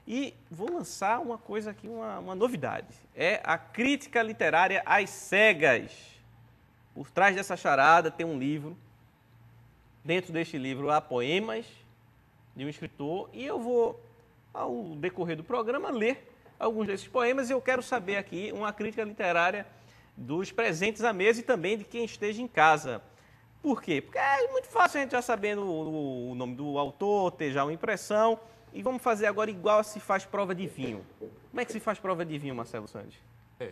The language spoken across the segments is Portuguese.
E vou lançar uma coisa aqui, uma novidade. É a crítica literária às cegas. Por trás dessa charada tem um livro. Dentro deste livro há poemas de um escritor e eu vou, ao decorrer do programa, ler alguns desses poemas e eu quero saber aqui uma crítica literária dos presentes à mesa e também de quem esteja em casa. Por quê? Porque é muito fácil a gente já sabendo o nome do autor, ter já uma impressão. E vamos fazer agora igual se faz prova de vinho. Como é que se faz prova de vinho, Marcelo Santos?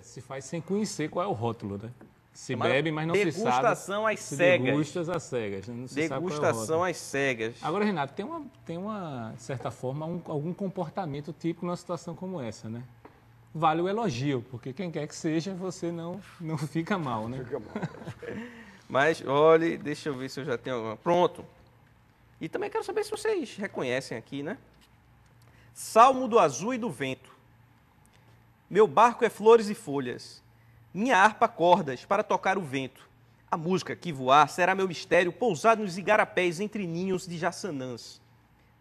Se faz sem conhecer qual é o rótulo, né? Se bebe, mas não se sabe. Degustação às cegas. Degustas às cegas. Não se sabe qual é o Degustação rótulo. às cegas. Agora, Renato, tem uma de certa forma, algum comportamento típico numa situação como essa, né? Vale o elogio, porque quem quer que seja, você não fica mal, né? Fica mal. Mas, olha, deixa eu ver se eu já tenho alguma. Pronto. E também quero saber se vocês reconhecem aqui, né? Salmo do azul e do vento. Meu barco é flores e folhas. Minha harpa cordas para tocar o vento. A música que voar será meu mistério pousado nos igarapés entre ninhos de jaçanãs.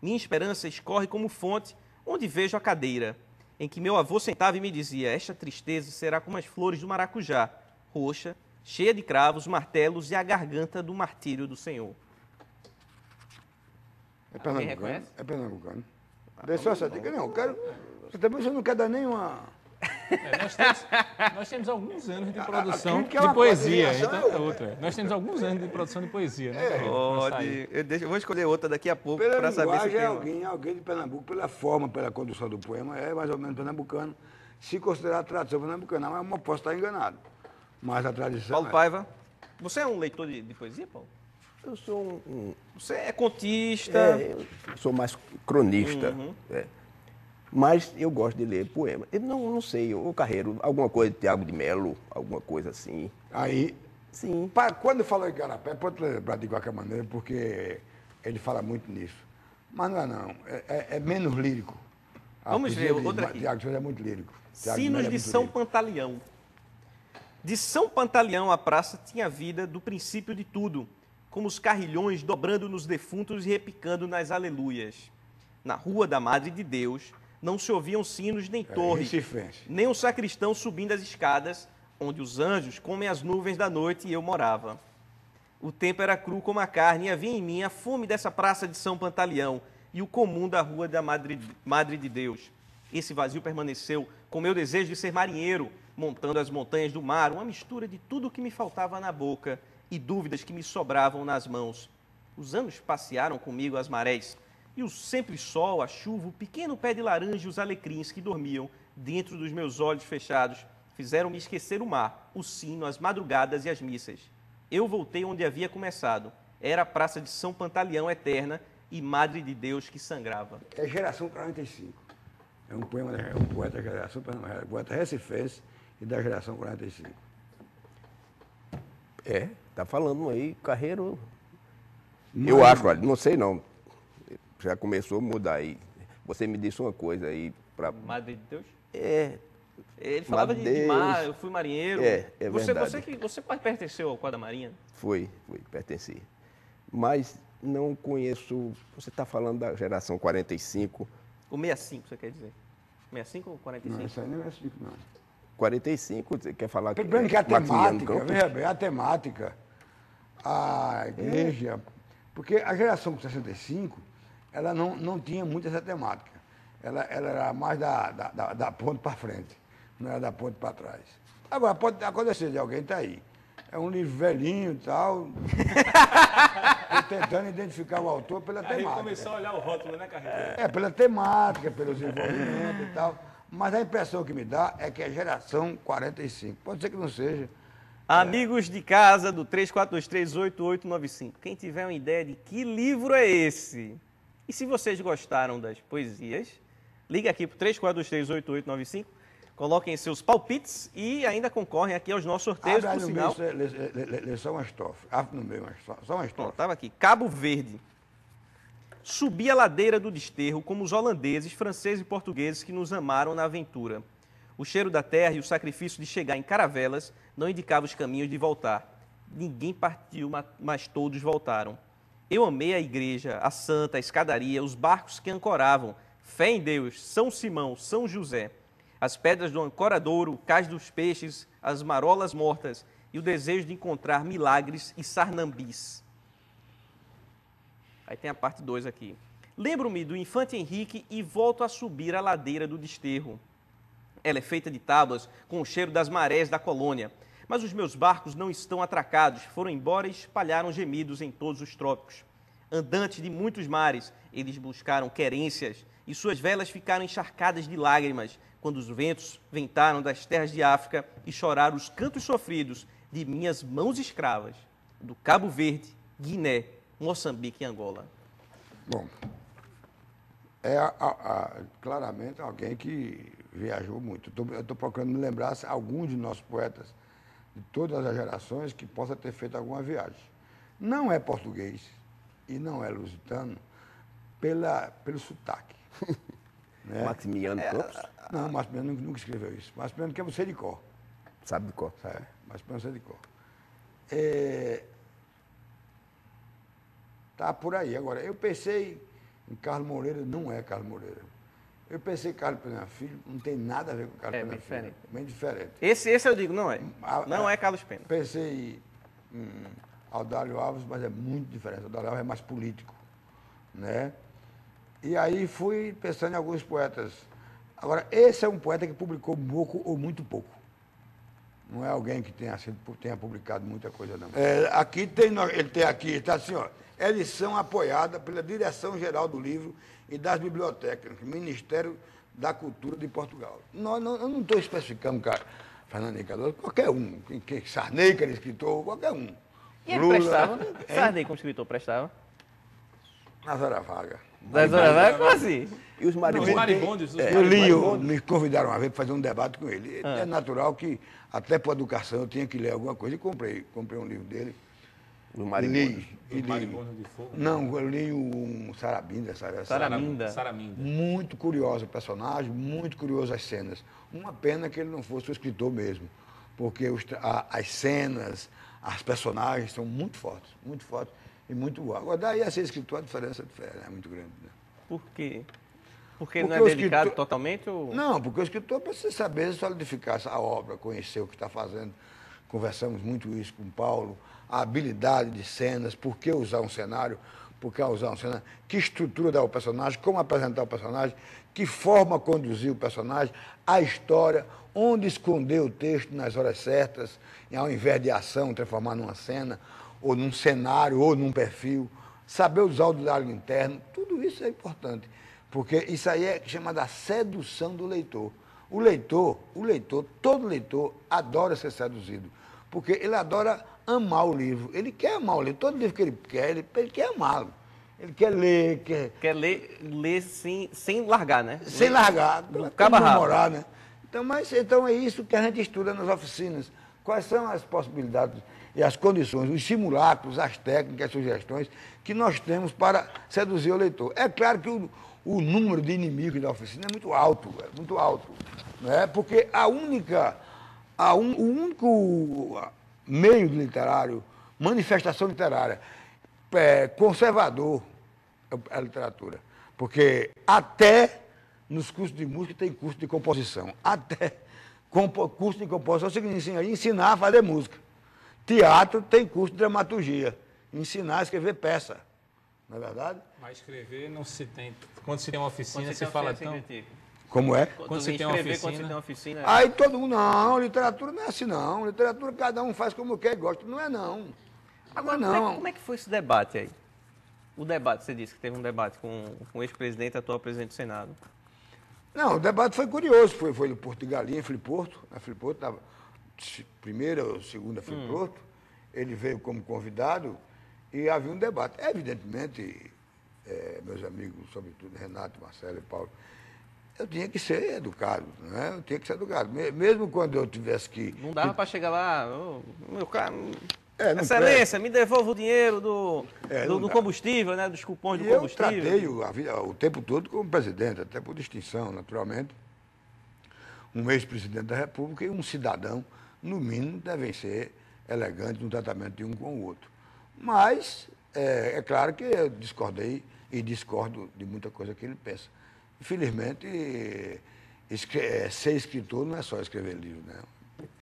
Minha esperança escorre como fonte onde vejo a cadeira, em que meu avô sentava e me dizia, esta tristeza será como as flores do maracujá, roxa, cheia de cravos, martelos e a garganta do martírio do Senhor. É pernambucano? reconhece? É pernambucano. Deixa essa dica, não. Você não quer dar nenhuma... Nós temos alguns anos de produção crítica é uma de poesia. coisa, Então é outra. Nós temos alguns anos de produção de poesia, né, Carreiro? Pode. Eu vou escolher outra daqui a pouco Pela para saber se linguagem, tem. alguém de Pernambuco, pela forma, pela condução do poema, é mais ou menos pernambucano, se considerar a tradição pernambucana. Mas eu posso estar enganado. Mas a tradição Paulo Paiva, você é um leitor de poesia, Paulo? Eu sou Você é contista. eu sou mais cronista. É. Mas eu gosto de ler poema. Eu não sei, o Carreiro, alguma coisa de Tiago de Melo, alguma coisa assim. Aí, Sim. quando falou em Igarapé, pode lembrar de qualquer maneira, porque ele fala muito nisso. Mas não é não, é menos lírico. Vamos ver outra aqui. Tiago de Melo é muito lírico. Tiago de Sinos Melo é de muito São lírico. Pantaleão. De São Pantaleão a praça tinha vida do princípio de tudo, como os carrilhões dobrando nos defuntos e repicando nas aleluias. Na rua da Madre de Deus não se ouviam sinos nem torres, recifense. nem um sacristão subindo as escadas, onde os anjos comem as nuvens da noite e eu morava. O tempo era cru como a carne e havia em mim a fome dessa praça de São Pantaleão e o comum da rua da Madre de Deus. Esse vazio permaneceu com meu desejo de ser marinheiro, montando as montanhas do mar, uma mistura de tudo o que me faltava na boca e dúvidas que me sobravam nas mãos. Os anos passearam comigo as marés, e o sempre sol, a chuva, o pequeno pé de laranja e os alecrins que dormiam dentro dos meus olhos fechados fizeram-me esquecer o mar, o sino, as madrugadas e as missas. Eu voltei onde havia começado. Era a praça de São Pantaleão eterna e Madre de Deus que sangrava. É Geração 45. É um poema, um poeta da geração, poeta recifense e da Geração 45. Tá falando aí, Carreiro. Eu acho, olha, não sei não. Já começou a mudar aí. Você me disse uma coisa aí para. Madre de Deus? É. Ele falava de Deus. mar, eu fui marinheiro. É você verdade. Você pertenceu ao quadro da Marinha? Foi, pertenci. Mas não conheço. Você está falando da geração 45. O 65, você quer dizer? 65 ou 45? Não, isso aí não é assim, não. 45, você quer falar que. Primeiro que a Maximiliano temática, Campos? veja bem, a temática, a igreja, porque a geração 65, ela não tinha muito essa temática. Ela era mais da ponte para frente, não era da ponte para trás. Agora, pode acontecer de alguém estar aí. É um livro velhinho e tal. Tô tentando identificar o autor pela Aí temática. começou a olhar o rótulo, né, Carreiro? Pela temática, pelos envolvimentos e tal. Mas a impressão que me dá é que é geração 45. Pode ser que não seja. Amigos de casa do 34238895. Quem tiver uma ideia de que livro é esse? E se vocês gostaram das poesias, liga aqui para o 34238895, coloquem seus palpites e ainda concorrem aqui aos nossos sorteios, Abre por aí sinal. no meio, lê só uma estrofe. No meio, só uma Pronto, estrofe. estava aqui. Cabo Verde. Subi a ladeira do desterro como os holandeses, franceses e portugueses que nos amaram na aventura. O cheiro da terra e o sacrifício de chegar em caravelas não indicavam os caminhos de voltar. Ninguém partiu, mas todos voltaram. Eu amei a igreja, a santa, a escadaria, os barcos que ancoravam, fé em Deus, São Simão, São José, as pedras do ancoradouro, o cais dos peixes, as marolas mortas e o desejo de encontrar milagres e sarnambis. Aí tem a parte 2 aqui. Lembro-me do infante Henrique e volto a subir a ladeira do desterro. Ela é feita de tábuas com o cheiro das marés da colônia. Mas os meus barcos não estão atracados, foram embora e espalharam gemidos em todos os trópicos. Andantes de muitos mares, eles buscaram querências e suas velas ficaram encharcadas de lágrimas quando os ventos ventaram das terras de África e choraram os cantos sofridos de minhas mãos escravas, do Cabo Verde, Guiné, Moçambique e Angola. Bom, claramente alguém que viajou muito. Eu estou procurando me lembrar se algum de nossos poetas, de todas as gerações, que possa ter feito alguma viagem. Não é português e não é lusitano pelo sotaque. Né? Maximiano Campos, Não, Maximiano nunca escreveu isso. Maximiano quer você de cor. sabe de cor. É, Maximiano você de cor. Tá por aí. Agora, eu pensei em Carlos Moreira, não é Carlos Moreira. Eu pensei em Carlos Pena Filho, não tem nada a ver com Carlos É, Pena bem Filho. diferente. Bem diferente. Esse eu digo, não é. Não é Carlos Pena. Pensei em Audálio Alves, mas é muito diferente. Audálio Alves é mais político, né? E aí fui pensando em alguns poetas. Agora, esse é um poeta que publicou pouco ou muito pouco. Não é alguém que tenha publicado muita coisa, não. Ele tem aqui, está assim, ó, edição apoiada pela Direção-Geral do Livro e das Bibliotecas, Ministério da Cultura de Portugal. Eu não estou especificando, cara, Fernando Henrique Cardoso, qualquer um, Sarney, que era escritor, qualquer um. E ele prestava? Sarney como escritor prestava? Nas horas vagas. Das horas vagas? Como assim? E os maribondos? Os maribondos. Me convidaram uma vez para fazer um debate com ele. É natural que, até para educação, eu tinha que ler alguma coisa e comprei um livro dele. Os maribondos. Li. Os maribondos de fogo. Não, eu li um Sarabinda. Saramínda. Muito curioso o personagem, muito curioso as cenas. Uma pena que ele não fosse o escritor mesmo, porque as cenas, as personagens são muito fortes e muito boas. Agora, daí a ser escritor, a diferença é muito grande. Né? Por quê? Porque Porque não o é dedicado escritor- totalmente? Ou... Não, porque o escritor precisa saber solidificar essa obra, conhecer o que está fazendo. Conversamos muito isso com o Paulo, a habilidade de cenas, por que usar um cenário, que estrutura dar o personagem, como apresentar o personagem, que forma conduzir o personagem, a história, onde esconder o texto nas horas certas, e ao invés de ação, transformar numa cena, ou num cenário, ou num perfil, saber usar o diálogo interno, tudo isso é importante, porque isso aí é chamado a sedução do leitor. Todo leitor adora ser seduzido, porque ele adora amar o livro, ele quer amar o livro, todo livro que ele quer amá-lo, ele quer ler, Quer ler sem largar, né? sem largar, cabo a rabo. namorar, né? Então é isso que a gente estuda nas oficinas. Quais são as possibilidades e as condições, os simulacros, as técnicas, as sugestões que nós temos para seduzir o leitor. É claro que o número de inimigos da oficina é muito alto, né? Porque o único meio literário, manifestação literária conservador é a literatura. Porque até nos cursos de música tem curso de composição. Até curso de composição significa ensinar a fazer música. Teatro tem curso de dramaturgia. Ensinar a escrever peça. Não é verdade? Mas escrever não se tem. Quando se tem uma oficina, Quando se tem fala oficina, tão. critica. Como é? Quando você tem uma Escrever, quando oficina- você tem uma oficina... Aí todo mundo, não, literatura não é assim não. Literatura cada um faz como quer e gosta. Não é não. Agora, não. como é que foi esse debate aí? O debate, você disse que teve um debate com o ex-presidente e atual presidente do Senado. Não, o debate foi curioso. Foi no Porto de Galinha, Filiporto. Na Filiporto estava primeira ou segunda Filiporto. Ele veio como convidado e havia um debate. Evidentemente, meus amigos, sobretudo Renato, Marcelo e Paulo, eu tinha que ser educado, né? Eu tinha que ser educado. Mesmo quando eu tivesse que... Não dava para chegar lá, "Ô, meu cara, não excelência, me devolva o dinheiro do não dá. combustível, né, dos cupons do E eu combustível. tratei o tempo todo como presidente, até por distinção, naturalmente. Um ex-presidente da República e um cidadão, no mínimo, devem ser elegantes no tratamento de um com o outro. Mas, é claro que eu discordei e discordo de muita coisa que ele pensa. Infelizmente, ser escritor não é só escrever livro, né?